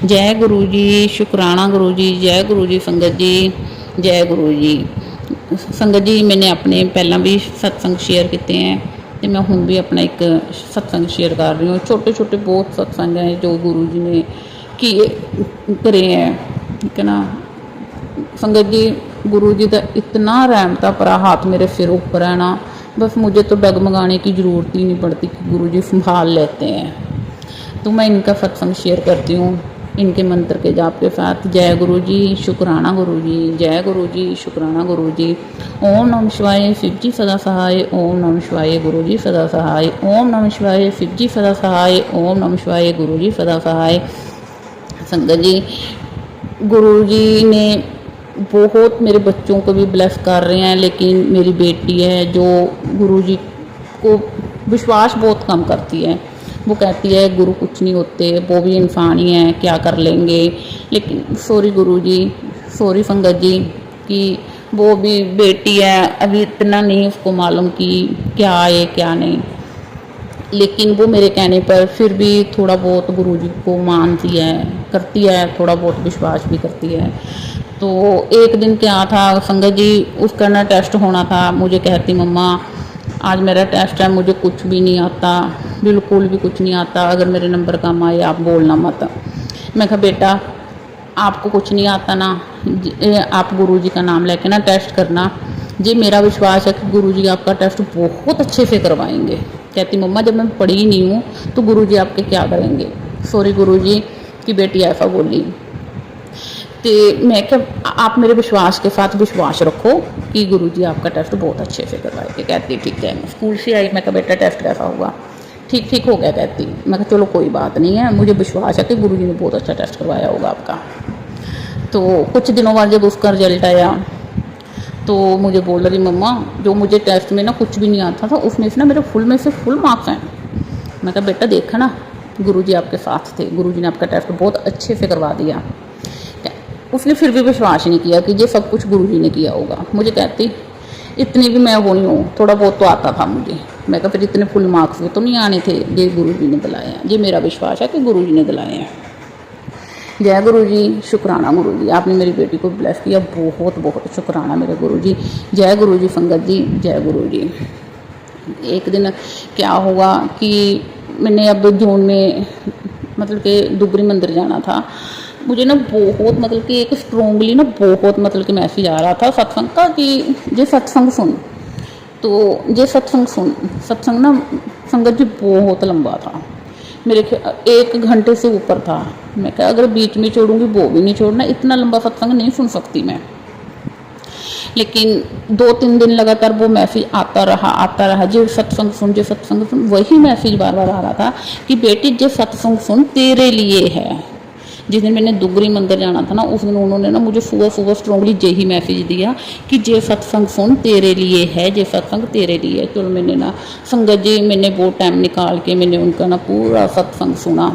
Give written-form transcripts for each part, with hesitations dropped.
जय गुरु जी, शुकराना गुरु जी, जय गुरु जी। संगत जी जय गुरु जी। संगत जी मैंने अपने पहला भी सत्संग शेयर किए हैं तो मैं हुण भी अपना एक सत्संग शेयर कर रही हूँ। छोटे छोटे बहुत सत्संग हैं जो गुरु जी ने किए करे हैं, ठीक है ना। संगत जी गुरु जी का इतना रहमता भरा हाथ मेरे सिर ऊपर है ना, बस मुझे तो डगमगाने की ज़रूरत ही नहीं पड़ती कि गुरु जी संभाल लेते हैं। तो मैं इनका सत्संग शेयर करती हूँ इनके मंत्र के जाप के साथ। जय गुरु जी, शुकराना गुरु जी, जय गुरु जी, शुकराना गुरु जी। ओम नमः शिवाय, शिव जी सदा सहाय। ओम नमः शिवाय, गुरु जी सदा सहाय। ओम नमः शिवाय, शिव जी सदा सहाय। ओम नमः शिवाय, गुरु जी सदा सहाय। संगत जी गुरु जी ने बहुत मेरे बच्चों को भी ब्लेस कर रहे हैं, लेकिन मेरी बेटी है जो गुरु जी को विश्वास बहुत कम करती है। वो कहती है गुरु कुछ नहीं होते, वो भी इंसान ही है, क्या कर लेंगे। लेकिन सॉरी गुरु जी, सॉरी संगत जी कि वो भी बेटी है, अभी इतना नहीं उसको मालूम कि क्या है क्या नहीं। लेकिन वो मेरे कहने पर फिर भी थोड़ा बहुत गुरु जी को मानती है, करती है, थोड़ा बहुत विश्वास भी करती है। तो एक दिन क्या था संगत जी, उसका ना टेस्ट होना था। मुझे कहती मम्मा आज मेरा टेस्ट है, मुझे कुछ भी नहीं आता, बिल्कुल भी कुछ नहीं आता, अगर मेरे नंबर कम आए आप बोलना मत। मैं कहा बेटा आपको कुछ नहीं आता ना, आप गुरु जी का नाम लेके ना टेस्ट करना, जी मेरा विश्वास है कि गुरु जी आपका टेस्ट बहुत अच्छे से करवाएंगे। कहती मम्मा जब मैं पढ़ी ही नहीं हूँ तो गुरु जी आपके क्या करेंगे। सॉरी गुरु जी कि बेटी ऐसा बोली। तो मैं क्या आप मेरे विश्वास के साथ विश्वास रखो कि गुरु जी आपका टेस्ट बहुत अच्छे से करवाएंगे। कहती ठीक है। स्कूल से आई, मैं कहा बेटा टेस्ट कैसा हुआ, ठीक ठीक हो गया। कहती मैं कहा चलो कोई बात नहीं है, मुझे विश्वास है कि गुरु जी ने बहुत अच्छा टेस्ट करवाया होगा आपका। तो कुछ दिनों बाद जब उसका रिजल्ट आया तो मुझे बोल रही मम्मा जो मुझे टेस्ट में ना कुछ भी नहीं आता था उसमें से ना मेरे फुल में से फुल मार्क्स हैं। मैं कहा बेटा देखा ना गुरु जी आपके साथ थे, गुरु जी ने आपका टेस्ट बहुत अच्छे से करवा दिया। उसने फिर भी विश्वास नहीं किया कि ये सब कुछ गुरु जी ने किया होगा। मुझे कहती इतनी भी मैं वो नहीं हूँ, थोड़ा बहुत तो आता था मुझे। मैं कहा फिर इतने फुल मार्क्स भी तो नहीं आने थे, ये गुरु जी ने दिलाए हैं, ये मेरा विश्वास है कि गुरु जी ने दिलाए हैं। जय गुरु जी, शुकराना गुरु जी, आपने मेरी बेटी को ब्लेस किया, बहुत बहुत शुकराना मेरे गुरु जी। जय गुरु जी संगत जी, जय गुरु जी। एक दिन क्या हुआ कि मैंने अब जून में मतलब कि दुगरी मंदिर जाना था। मुझे ना बहुत मतलब कि एक स्ट्रोंगली ना बहुत मतलब कि मैसेज आ रहा था सत्संग का कि ये सत्संग सुन। तो ये सत्संग ना संगत जी बहुत लंबा था, मेरे 1 घंटे से ऊपर था। मैं क्या अगर बीच में छोड़ूंगी वो भी नहीं छोड़ना, इतना लंबा सत्संग नहीं सुन सकती मैं। लेकिन 2-3 दिन लगातार वो मैसेज आता रहा, जो सत्संग सुन, वही मैसेज बार बार आ रहा था कि बेटी जो सत्संग सुन तेरे लिए है। जिस दिन मैंने दुगरी मंदिर जाना था ना उस दिन उन्होंने ना मुझे सुबह सुबह स्ट्रॉन्गली यही मैसेज दिया कि जे सत्संग सुन तेरे लिए है, जे सत्संग तेरे लिए है। चलो मैंने ना संगत जी मैंने बहुत टाइम निकाल के मैंने उनका ना पूरा सत्संग सुना।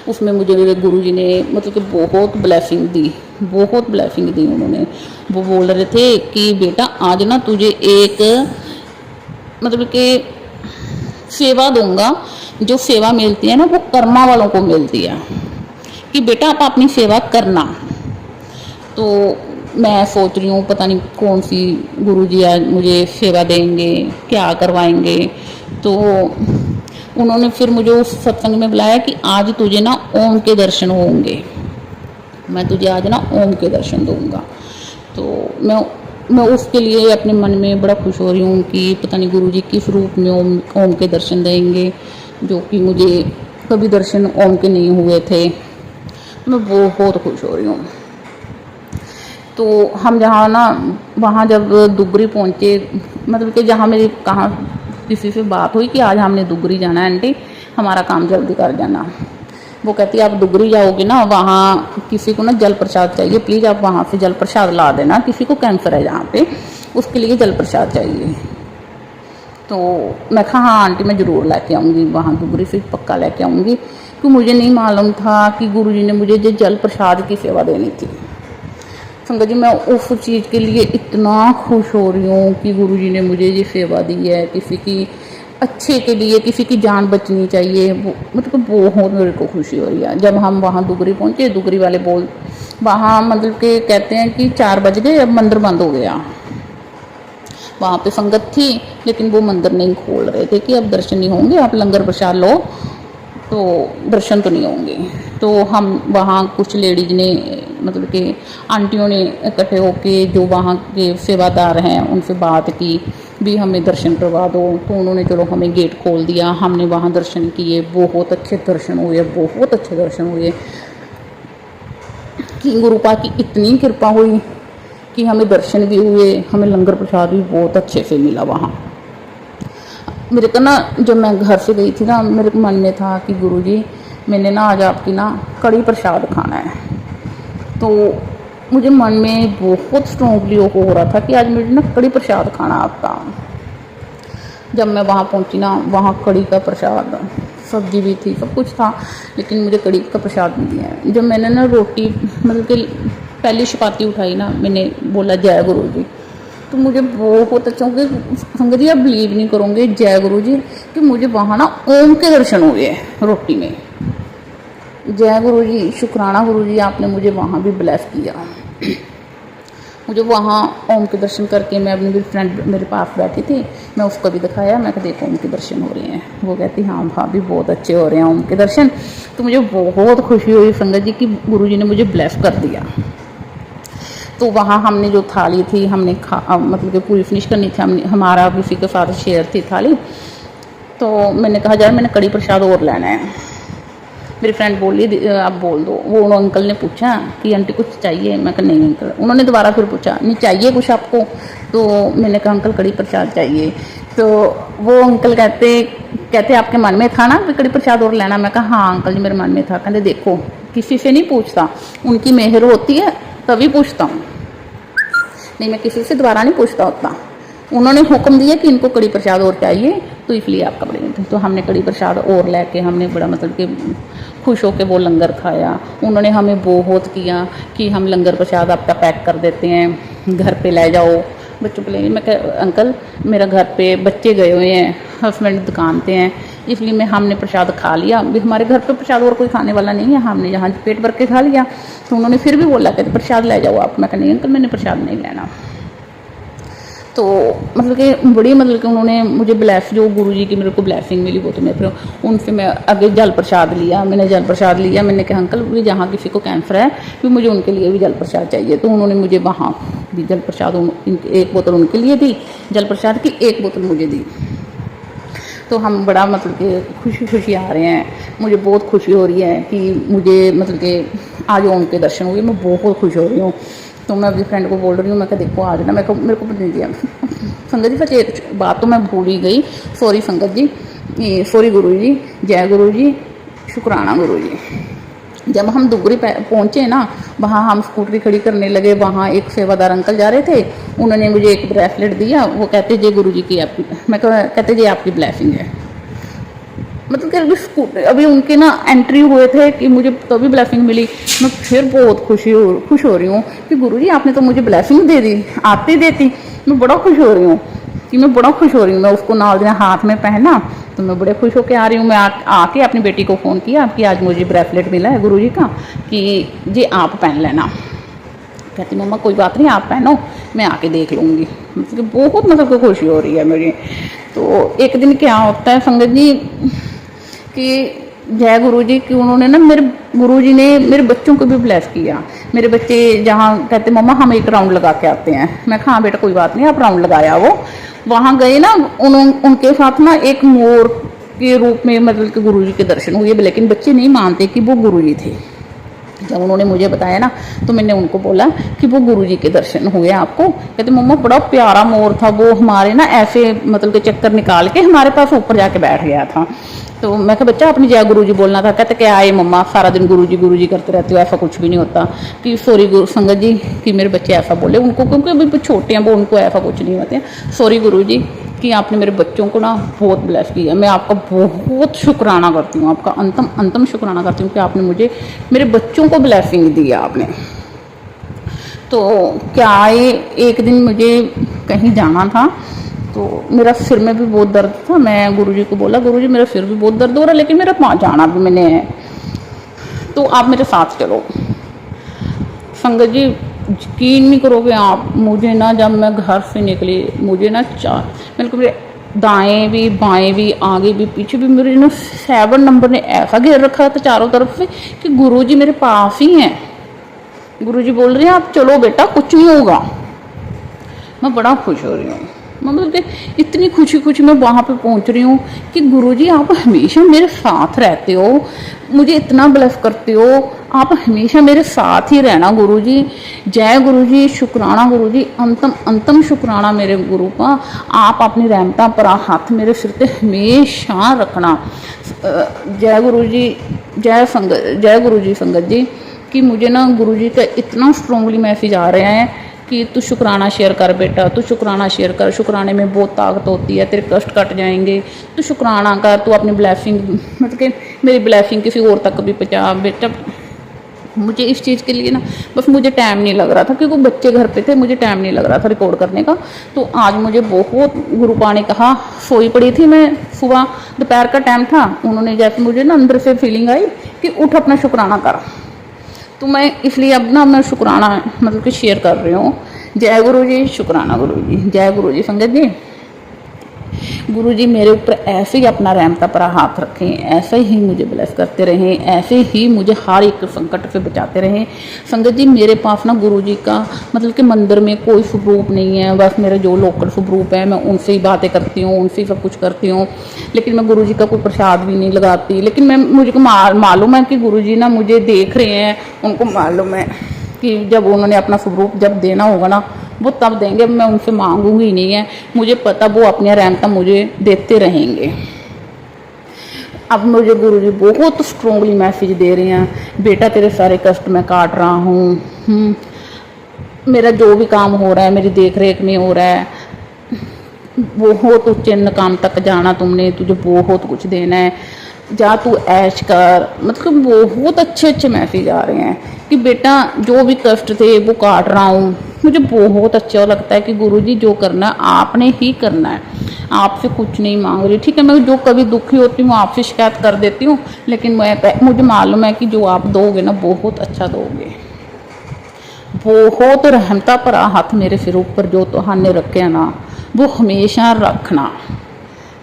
उसमें मुझे मेरे गुरु जी ने मतलब कि बहुत ब्लेसिंग दी उन्होंने। वो बोल रहे थे कि बेटा आज ना तुझे एक मतलब कि सेवा दूंगा, जो सेवा मिलती है ना वो कर्मा वालों को मिलती है, कि बेटा आप अपनी सेवा करना। तो मैं सोच रही हूँ पता नहीं कौन सी गुरु जी आज मुझे सेवा देंगे, क्या करवाएंगे। तो उन्होंने फिर मुझे उस सत्संग में बुलाया कि आज तुझे ना ओम के दर्शन होंगे, मैं तुझे आज ना ओम के दर्शन दूंगा। तो मैं उसके लिए अपने मन में बड़ा खुश हो रही हूँ कि पता नहीं गुरु जी किस रूप में ओम के दर्शन देंगे, जो कि मुझे कभी दर्शन ओम के नहीं हुए थे। मैं बहुत खुश हो रही हूँ। तो हम जहाँ ना वहाँ जब दुगरी पहुँचे, मतलब कि जहाँ मेरी कहाँ किसी से बात हुई कि आज हमने दुगरी जाना है आंटी, हमारा काम जल्दी कर जाना। वो कहती है आप दुगरी जाओगे ना, वहाँ किसी को ना जल प्रसाद चाहिए, प्लीज़ आप वहाँ से जल प्रसाद ला देना, किसी को कैंसर है जहाँ पे उसके लिए जल प्रसाद चाहिए। तो मैं कहा हाँ आंटी मैं ज़रूर लेके आऊँगी, वहाँ दुगरी से पक्का लेके आऊँगी। कि मुझे नहीं मालूम था कि गुरु जी ने मुझे जो जल प्रसाद की सेवा देनी थी। संगत जी मैं उस चीज़ के लिए इतना खुश हो रही हूँ कि गुरु जी ने मुझे ये सेवा दी है, किसी की अच्छे के लिए किसी की जान बचनी चाहिए, वो मतलब बहुत मेरे को खुशी हो रही है। जब हम वहाँ दुगरी पहुँचे, दुगरी वाले बोल वहाँ मतलब के कहते हैं कि 4 बज गए, अब मंदिर बंद हो गया। वहाँ पे संगत थी लेकिन वो मंदिर नहीं खोल रहे थे कि अब दर्शन नहीं होंगे, आप लंगर प्रसाद लो तो दर्शन तो नहीं होंगे। तो हम वहाँ कुछ लेडीज ने मतलब कि आंटियों ने इकट्ठे होके जो वहाँ के सेवादार हैं उनसे बात की भी हमें दर्शन करवा दो, तो उन्होंने चलो हमें गेट खोल दिया। हमने वहाँ दर्शन किए, बहुत अच्छे दर्शन हुए, बहुत अच्छे दर्शन हुए कि गुरुपा की इतनी कृपा हुई कि हमें दर्शन भी हुए, हमें लंगर प्रसाद भी बहुत अच्छे से मिला वहाँ। मेरे को ना जब मैं घर से गई थी ना, मेरे मन में था कि गुरुजी मैंने ना आज आपकी ना कड़ी प्रसाद खाना है। तो मुझे मन में बहुत स्ट्रॉन्गली हो रहा था कि आज मुझे ना कड़ी प्रसाद खाना आपका। जब मैं वहाँ पहुँची ना, वहाँ कड़ी का प्रसाद, सब्जी भी थी, सब कुछ था, लेकिन मुझे कड़ी का प्रसाद नहीं दिया। जब मैंने ना रोटी मतलब कि पहली चपाती उठाई ना, मैंने बोला जय गुरु जी, तो मुझे बहुत अच्छा हो गया। संगत जी आप बिलीव नहीं करोगे, जय गुरु जी, कि मुझे वहाँ ना ओम के दर्शन हुए रोटी में। जय गुरु जी, शुक्राना गुरु जी, आपने मुझे वहाँ भी ब्लेस किया। मुझे वहाँ ओम के दर्शन करके, मैं अपनी फ्रेंड मेरे पास बैठी थी, मैं उसको भी दिखाया, मैं कहा देखो ओम के दर्शन हो रहे हैं। वो कहती हाँ भाभी बहुत अच्छे हो रहे हैं ओम के दर्शन। तो मुझे बहुत खुशी हुई संगत जी कि गुरुजी ने मुझे ब्लेस कर दिया। तो वहाँ हमने जो थाली थी हमने मतलब कि पूरी फिनिश करनी थी, हमने हमारा किसी के साथ शेयर थी थाली। तो मैंने कहा यार मैंने कड़ी प्रसाद और लेना है। मेरी फ्रेंड बोली आप बोल दो। वो अंकल ने पूछा कि आंटी कुछ चाहिए, मैं कहा नहीं अंकल। उन्होंने दोबारा फिर पूछा नहीं चाहिए कुछ आपको, तो मैंने कहा अंकल कड़ी प्रसाद चाहिए। तो वो अंकल कहते आपके मन में था ना कि कड़ी प्रसाद और लेना। मैं कहा हाँ अंकल जी मेरे मन में था। कहते देखो किसी से नहीं पूछता, उनकी मेहर होती है तभी पूछता हूँ, नहीं मैं किसी से दोबारा नहीं पूछता होता। उन्होंने हुक्म दिया कि इनको कड़ी प्रसाद और चाहिए, तो इसलिए आपका बड़े। तो हमने कड़ी प्रसाद और लेके हमने बड़ा मतलब कि खुश होकर वो लंगर खाया। उन्होंने हमें बहुत किया कि हम लंगर प्रसाद आपका पैक कर देते हैं, घर पे ले जाओ, बच्चों को ले। मैं अंकल मेरा घर पे बच्चे गए हुए हैं, हस्बैंड दुकान पे हैं, इसलिए हमने प्रसाद खा लिया। भी हमारे घर पे प्रसाद और कोई खाने वाला नहीं है, हमने यहाँ पेट भर के खा लिया। तो उन्होंने फिर भी बोला कि प्रसाद ले जाओ आप। मैं कहा नहीं अंकल मैंने प्रसाद नहीं लेना। तो मतलब कि बड़ी मतलब कि उन्होंने मुझे ब्लेस, जो गुरुजी की मेरे को ब्लेसिंग मिली वो तो मैं फिर उनसे मैं आगे जल प्रसाद लिया। मैंने जल प्रसाद लिया, मैंने कहा अंकल भी जहाँ किसी को कैंसर है फिर मुझे उनके लिए भी जल प्रसाद चाहिए। तो उन्होंने मुझे वहाँ भी जल प्रसाद, एक बोतल उनके लिए दी जल प्रसाद की, एक बोतल मुझे दी। तो हम बड़ा मतलब कि खुशी खुशी आ रहे हैं। मुझे बहुत खुशी हो रही है कि मुझे मतलब कि आज ओम के दर्शन हुए, मैं बहुत खुश हो रही हूँ। तो मैं अपनी फ्रेंड को बोल रही हूँ, मैं कहा देखो आज ना मेरे को नहीं दिया संगत जी। सच एक बात तो मैं भूल ही गई, सॉरी संगत जी, सॉरी गुरु जी, जय गुरु जी, शुक्राना गुरु जी। जब हम दुगरी पहुँचे ना, वहाँ हम स्कूटरी खड़ी करने लगे, वहाँ एक सेवादार अंकल जा रहे थे, उन्होंने मुझे एक ब्रेसलेट दिया। वो कहते जय गुरु जी की आपकी, मैं कहते जी आपकी ब्लेसिंग है। मतलब कि अभी उनके ना एंट्री हुए थे कि मुझे तभी ब्लेसिंग मिली। मैं फिर बहुत खुश हो रही हूँ कि गुरुजी आपने तो मुझे ब्लेसिंग दे दी, आती देती। मैं बड़ा खुश हो रही हूँ कि मैं बड़ा खुश हो रही हूँ। मैं उसको नाल दिन हाथ में पहना तो मैं बड़े खुश होकर आ रही हूँ। मैं आके अपनी बेटी को फ़ोन किया कि आज मुझे ब्रेसलेट मिला है गुरुजी का, कि जी आप पहन लेना। कहती मम्मा कोई बात नहीं आप पहनो, मैं आके देख लूँगी। मतलब बहुत मतलब खुशी हो रही है मुझे। तो एक दिन क्या होता है संगत जी कि जय गुरुजी कि उन्होंने ना गुरुजी ने मेरे बच्चों को भी ब्लेस किया। मेरे बच्चे जहाँ कहते मम्मा हम एक राउंड लगा के आते हैं, मैं कहा हाँ बेटा कोई बात नहीं आप राउंड लगाया। वो वहाँ गए ना, उनके साथ ना एक मोर के रूप में मतलब कि गुरुजी के दर्शन हुए, लेकिन बच्चे नहीं मानते कि वो गुरुजी थे। जब उन्होंने मुझे बताया ना तो मैंने उनको बोला कि वो गुरुजी के दर्शन हुए आपको। कहते मम्मा बड़ा प्यारा मोर था, वो हमारे ना ऐसे मतलब के चक्कर निकाल के हमारे पास ऊपर जाके बैठ गया था। तो मैं कहा बच्चा अपनी जय गुरुजी बोलना था। कहते क्या आए मम्मा सारा दिन गुरुजी गुरुजी करते रहते हो, ऐसा कुछ भी नहीं होता। कि सॉरी गुरु संगत जी कि मेरे बच्चे ऐसा बोले उनको, क्योंकि अभी छोटे हैं वो, उनको ऐसा कुछ नहीं होते। सॉरी गुरुजी कि आपने मेरे बच्चों को ना बहुत ब्लेस किया। मैं आपका बहुत शुक्राना करती हूँ, आपका अंतम शुक्राना करती हूँ कि आपने मुझे मेरे बच्चों को ब्लेसिंग दिया आपने। तो क्या एक दिन मुझे कहीं जाना था, तो मेरा सिर में भी बहुत दर्द था। मैं गुरुजी को बोला, गुरुजी मेरा सिर भी बहुत दर्द हो रहा है, लेकिन मेरा वहाँ जाना भी मैंने है, तो आप मेरे साथ चलो। संगत जी यकीन नहीं करोगे आप, मुझे ना जब मैं घर से निकली, मुझे ना बिल्कुल मेरे दाएं भी बाएं भी आगे भी पीछे भी मेरे ना 7 नंबर ने ऐसा घेर रखा था चारों तरफ से कि गुरुजी मेरे पास ही हैं। गुरुजी बोल रहे हैं आप चलो बेटा कुछ नहीं होगा। मैं बड़ा खुश हो रही हूँ, मतलब कि इतनी खुशी खुशी मैं वहाँ पे पहुँच रही हूँ कि गुरुजी आप हमेशा मेरे साथ रहते हो, मुझे इतना ब्लेस करते हो, आप हमेशा मेरे साथ ही रहना गुरुजी। जय गुरुजी, शुक्राना गुरुजी, अंतम अंतम शुक्राना मेरे गुरु का। आप अपनी रहमता पर हाथ मेरे सिर पे हमेशा रखना। जय गुरुजी, जय गुरुजी संगत जी। कि मुझे ना गुरुजी का इतना स्ट्रॉन्गली मैसेज आ रहे हैं कि तू शुक्राना शेयर कर बेटा, तू शुक्राना शेयर कर, शुक्राने में बहुत ताकत होती है, तेरे कष्ट कट जाएंगे, तू शुक्राना कर, तू अपनी ब्लेसिंग मतलब कि मेरी ब्लेसिंग किसी और तक भी पहुँचा बेटा। मुझे इस चीज़ के लिए ना बस मुझे टाइम नहीं लग रहा था, क्योंकि बच्चे घर पे थे, मुझे टाइम नहीं लग रहा था रिकॉर्ड करने का। तो आज मुझे बहुत गुरुपा ने कहा, सोई पड़ी थी मैं, सुबह दोपहर का टाइम था, उन्होंने जैसे मुझे ना अंदर से फीलिंग आई कि उठ अपना शुक्राना कर, तो मैं इसलिए अब ना मैं शुक्राना मतलब कि शेयर कर रही हूँ। जय गुरु जी, शुक्राना गुरु जी, जय गुरु जी संगत जी। गुरु जी मेरे ऊपर ऐसे ही अपना रहमता पर हाथ रखें, ऐसे ही मुझे ब्लेस करते रहें, ऐसे ही मुझे हर एक संकट से बचाते रहें। संगत जी मेरे पास ना गुरु जी का मतलब कि मंदिर में कोई स्वरूप नहीं है, बस मेरे जो लोकल स्वरूप है मैं उनसे ही बातें करती हूँ, उनसे ही सब कुछ करती हूँ, लेकिन मैं गुरु जी का कोई प्रसाद भी नहीं लगाती। लेकिन मैं मुझे मालूम है कि गुरु जी ना मुझे देख रहे हैं, उनको मालूम है कि जब उन्होंने अपना स्वरूप जब देना होगा ना वो तब देंगे, मैं उनसे मांगूंगी नहीं है, मुझे पता वो अपनी रहमत मुझे देते रहेंगे। अब मुझे गुरुजी बहुत स्ट्रॉन्गली मैसेज दे रहे हैं, बेटा तेरे सारे कष्ट मैं काट रहा हूँ, मेरा जो भी काम हो रहा है मेरी देख रेख में हो रहा है, बहुत उच्च मुकाम तक जाना तुमने, तुझे बहुत कुछ देना है, जा तू ऐश कर। मतलब बहुत अच्छे अच्छे मैसेज आ रहे हैं कि बेटा जो भी कष्ट थे वो काट रहा हूँ। मुझे बहुत अच्छा लगता है कि गुरुजी जो करना है आपने ही करना है, आपसे कुछ नहीं मांग रही। ठीक है मैं जो कभी दुखी होती हूँ आपसे शिकायत कर देती हूँ, लेकिन मुझे मालूम है कि जो आप दोगे ना बहुत अच्छा दोगे। बहुत रहमता पर हाथ मेरे सिर ऊपर जो तुहाने रखे है ना वो हमेशा रखना,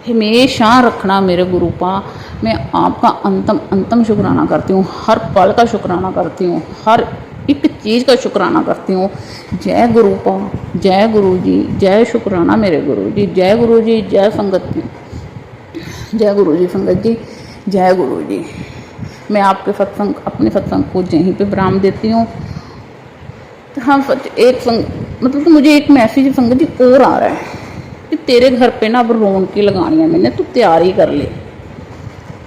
हमेशा रखना मेरे गुरु पा। मैं आपका अंतम अंतम शुक्राना करती हूँ, हर पल का शुक्राना करती हूँ, हर एक चीज़ का शुक्राना करती हूँ। जय गुरु पा, जय गुरु जी, जय शुक्राना मेरे गुरु जी, जय गुरु जी, जय संगत जी, जय गुरु जी संगत जी, जय गुरु जी। मैं आपके सत्संग अपने सत्संग को यहीं पे विराम देती हूँ। हाँ एक मतलब कि मुझे एक मैसेज संगत जी और आ रहा है कि तेरे घर पे ना अब रौनकें लगानी है मैंने, तू तैयारी कर ले।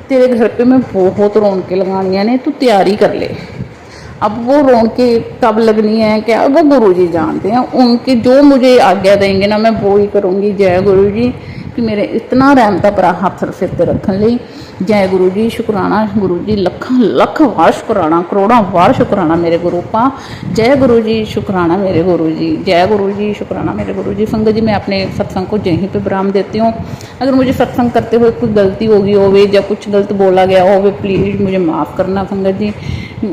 तेरे घर पे मैं बहुत रौनकें लगानी है ने, तू तैयारी कर ले। अब वो रौनकें कब लगनी है क्या वो गुरुजी जानते हैं, उनके जो मुझे आज्ञा देंगे ना मैं वो ही करूँगी। जय गुरु जी कि मेरे इतना रहमता पर हाथ सिर ते रखने लिए। जय गुरु जी, शुक्राना गुरु जी, लखां लख वार शुक्राना, करोड़ों वार शुक्राना मेरे गुरु पा। जय गुरु जी, शुक्राना मेरे गुरु जी, जय गुरु जी, शुक्राना मेरे गुरु जी। संगत जी मैं अपने सत्संग को यहीं पे विराम देती हूँ। अगर मुझे सत्संग करते हुए कोई गलती होगी होवे या कुछ गलत बोला गया होवे प्लीज़ मुझे माफ़ करना संगत जी।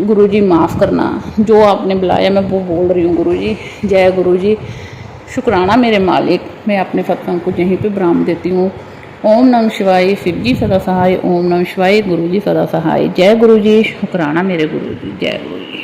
गुरु जी माफ़ करना, जो आपने बुलाया मैं वो बोल रही हूँ गुरु जी। जय गुरु जी, शुक्राना मेरे मालिक। मैं अपने सत्संग को यहीं पे विराम देती हूँ। ओम नमः शिवाय, शिव जी सदा सहाय। ओम नमः शिवाय, गुरु जी सदा सहाय। जय गुरु जी, शुक्राना मेरे गुरु जी, जय गुरु जी।